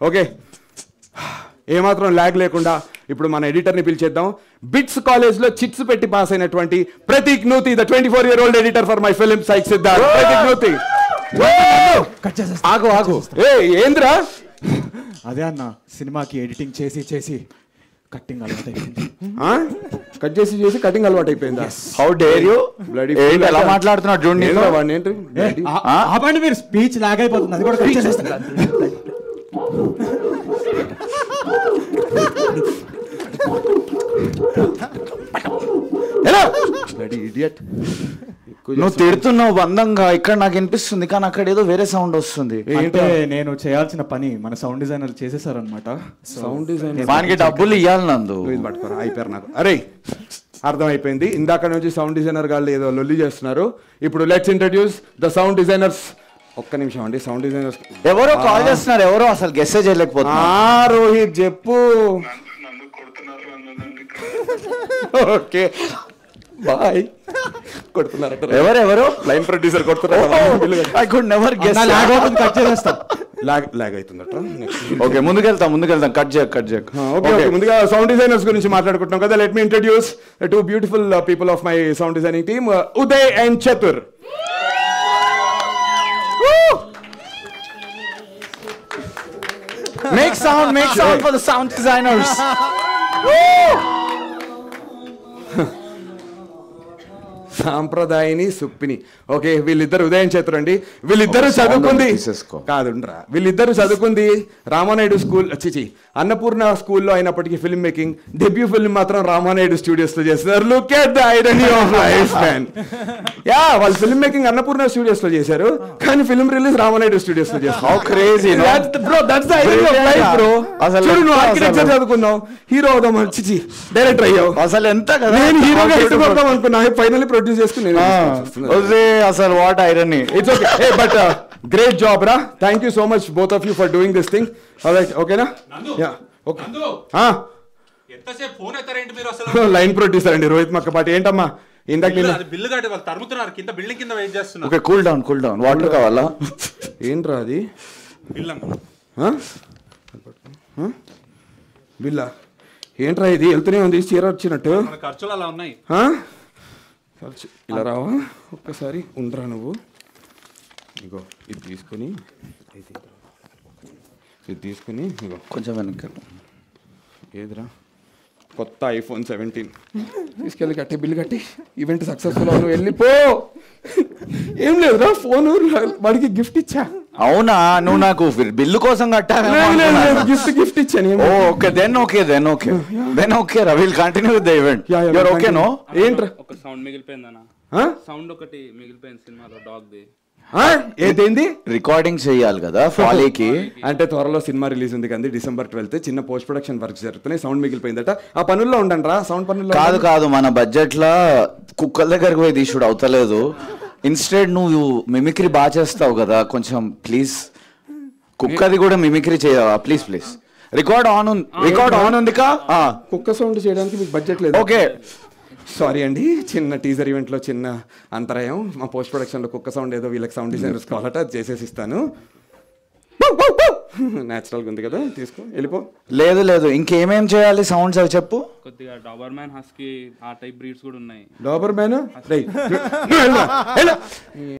Okay, ఏమాత్రం lag లేకుండా ఇప్పుడు మన ఎడిటర్ని పిలిచేద్దాం. బిట్స్ కాలేజ్లో చిట్స్ పెట్టి పాస్ అయినటువంటి Prateek Nuthi, the 24-year-old editor for my film Psych Siddharth. Prateek Nuthi. ఆగు. ఏంద్రా? అదే అన్న, సినిమాకి ఎడిటింగ్ చేసి కట్టింగ్ అలవాటు అయిపోయింది. కట్ చేసి కటింగ్ అలవాటు అయిపోయిందా? How dare you? ఎలా మాట్లాడుతున్నాడు చూడండి. ఆపండి మీరు, స్పీచ్ లాగ్ అయిపోతుంది. అది కూడా కట్ చేసేస్తాను. నువ్వు తిడుతున్నావు బంధంగా, ఇక్కడ నాకు వినిపిస్తుంది కానీ అక్కడ ఏదో వేరే సౌండ్ వస్తుంది. అంటే నేను చేయాల్సిన పని మన సౌండ్ డిజైనర్ చేసేసారనమాట. సౌండ్ డిజైనర్ వానికి డబ్బులు ఇవ్వాలి నందు. పట్టుకోరా, అయిపోయారు నాకు. అరే అర్థమైపోయింది, ఇందాక నుంచి సౌండ్ డిజైనర్ గాళ్ళు ఏదో లొల్లి చేస్తున్నారు. ఇప్పుడు let's introduce the sound designers. ఒక్క నిమిషం అండి, సౌండ్ డిజైనర్స్ ఎవరో కాల్ చేస్తున్నారు, ఎవరో అసలు గెస్ చేయలేకపోతున్నా. రోహిత్ చెప్పు. Okay bye. కొడుతున్నారట. ఎవరెవరు? లైన్ ప్రొడ్యూసర్ కొడుతున్నారు. I could never guess. Cut చేసేస్తాం. లాగ్ అవుతుందట. ఓకే, ముందుకెళ్తాం. కట్ చేయక. ఓకే, ముందుగా సౌండ్ డిజైనర్స్ గురించి మాట్లాడుకుంటున్నాం కదా. Let me introduce two beautiful people of my sound designing team, Uday and Chatur. Make sound for the sound designers. Sampradayani Suppini. Okay, వీళ్ళిద్దరు ఉదయం చేతురు అండి. వీళ్ళిద్దరు చదువుకుంది కాదుండ్రా, వీళ్ళిద్దరు చదువుకుంది రామానాయుడు స్కూల్, అన్నపూర్ణ స్కూల్లో అయినప్పటికీ ఫిల్మ్ మేకింగ్ డెబ్యూ ఫిల్మ్ మాత్రం రామానాయుడు స్టూడియోస్ లో చేస్తారు. Look at the irony of life man. Yeah, వాళ్ళు ఫిల్మ్ మేకింగ్ అన్నపూర్ణ స్టూడియోస్ లో చేశారు, కానీ ఫిల్మ్ రిలీజ్ రామానాయుడు స్టూడియోస్ లో చేస్తారు. How crazy, no? Bro, that's the irony of life, bro. చూడు, నువ్వు ఆర్కిటెక్చర్ చదువుకున్నావు, హీరో అవుదాం, డైరెక్టర్ అయ్యావు. అసలు ఎంత కదా, నేను హీరోగా ఇష్టపడదాం అనుకున్నా, ఫైనల్లీ ప్రొడ్యూస్ చేసుకుని అసలు what irony. It's okay, but great job రా. Thank you so much both of you for doing this thing. Alright, ఓకేనా? Yeah, okay. లైన్ ప్రొడ్యూసర్ అండి రోహిత్ మక్కపాటి. ఏంటమ్మా ఇందాక బిల్లు కట్టి వాళ్ళు తరుముతున్నారు, కింద బిల్డింగ్ కింద వెయిట్ చేస్తున్నారు. Okay, cool down. వాటర్ కావాలా? ఏంట్రా అది? బిల్లా ఏంట్రా ఇది? వెళ్తూనే ఉంది, చీర వచ్చినట్టు. ఖర్చులు అలా ఉన్నాయి. ఖర్చు ఇలా రావా? ఒక్కసారి ఉండరా నువ్వు. ఇగో ఇది తీసుకొని ఇగో కొంచెం వెనక్కి. ఏదిరా? కొత్త iPhone 17 తీసుకెళ్ళి కట్టి బిల్లు కట్టి ఈవెంట్ సక్సెస్ఫుల్ అవును, వెళ్ళిపో. ఏం లేదురా, ఫోన్ వాడికి గిఫ్ట్ ఇచ్చా. అవునా? నువ్వు నాకు బిల్లు కోసం కట్టాను. గిఫ్ట్ ఇచ్చాను. ఓకే, దెన్ ఓకే రా, will continue with the event. You're okay no? ఏంట్రా? ఒక సౌండ్ మిగిలిపోయిందన్న. సౌండ్ ఒకటి మిగిలిపోయింది సినిమాలో, డాగ్ ది. ఏదైంది? రికార్డింగ్ చేయాలి కదా ఫాలీకి. అంటే త్వరలో సినిమా రిలీజ్ ఉంది కదా, December 12th చిన్న పోస్ట్ ప్రొడక్షన్ వర్క్స్ జరుగుతున్నాయి. సౌండ్ మిగిలిపోయిందట, ఆ పనుల్లో ఉండండి రా. సౌండ్ పనుల్లో కాదు, మన బడ్జెట్ లా కుక్కల దగ్గరకు పోయి తీసుడు అవుతలేదు. ఇన్స్టెడ్ నువ్వు మిమిక్రీ బాగా చేస్తావు కదా, కొంచెం ప్లీజ్ కుక్కది కూడా మిమిక్రీ చేయవా ప్లీజ్. రికార్డ్ ఆన్ ఉంది కా? కుక్క సౌండ్ చేయడానికి మీకు బడ్జెట్ లేదు. ఓకే, సారీ అండి, చిన్న టీజర్ ఈవెంట్లో చిన్న అంతరాయం. మా పోస్ట్ ప్రొడక్షన్లో కుక్క సౌండ్ ఏదో వీళ్ళకి సౌండ్ డిజైనర్స్ కావాలట, చేసేసి ఇస్తాను. న్యాచురల్గా ఉంది కదా, తీసుకో, వెళ్ళిపో. లేదు, ఇంకేమేం చేయాలి సౌండ్స్ అవి చెప్పు. కొద్దిగా డాబర్ మ్యాన్, హస్కీ ఆ టైప్ బ్రీడ్స్ కూడా ఉన్నాయి. డాబర్ మ్యాన్